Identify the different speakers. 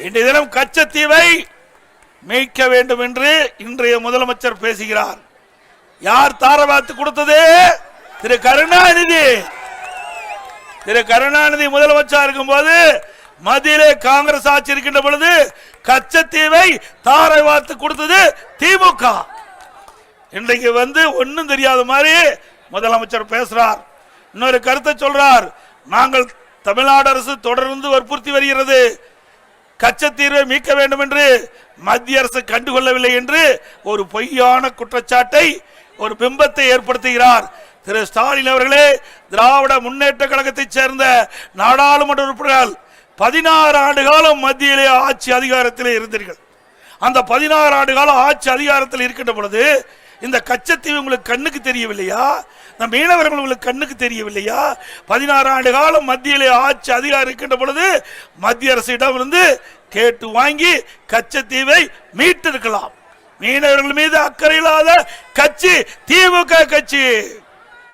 Speaker 1: இன்றைய தினம் கச்சத்தீவை மீட்க வேண்டும் என்று இன்றைய முதலமைச்சர் பேசுகிறார். யார் தாரவாத்து கொடுத்தது? திரு கருணாநிதி. திரு கருணாநிதி முதலமைச்சர் இருக்கும் போது மத்தியிலே காங்கிரஸ் ஆட்சி இருக்கின்ற பொழுது கச்சத்தீவை தாரை வார்த்து கொடுத்தது திமுக. இன்றைக்கு ஒன்னும் தெரியாத மாதிரி முதலமைச்சர் பேசுறார். இன்னொரு கருத்தை சொல்றார். நாங்கள் தமிழ்நாடு அரசு தொடர்ந்து வற்புறுத்தி வருகிறது, கச்சத்தீவை மீட்க வேண்டும் என்று மத்திய அரசு கண்டுகொள்ளவில்லை என்று ஒரு பொய்யான குற்றச்சாட்டை, ஒரு பிம்பத்தை ஏற்படுத்துகிறார். திரு ஸ்டாலின் அவர்களே, திராவிட முன்னேற்ற கழகத்தைச் சேர்ந்த நாடாளுமன்ற உறுப்பினர்கள் 16 ஆண்டு காலம் மத்தியிலே ஆட்சி அதிகாரத்திலே இருந்தீர்கள். அந்த 16 ஆண்டு காலம் ஆட்சி அதிகாரத்தில் இருக்கின்ற பொழுது இந்த கச்சத்தீவு உங்களுக்கு கண்ணுக்கு தெரியவில்லையா? இந்த மீனவர்கள் உங்களுக்கு கண்ணுக்கு தெரியவில்லையா? 16 ஆண்டு காலம் மத்தியிலே ஆட்சி அதிகாரம் இருக்கின்ற பொழுது மத்திய அரசிடம் இருந்து கேட்டு வாங்கி கச்சத்தீவை மீட்டிருக்கலாம். மீனவர்கள் மீது அக்கறை இல்லாத கட்சி திமுக கட்சி.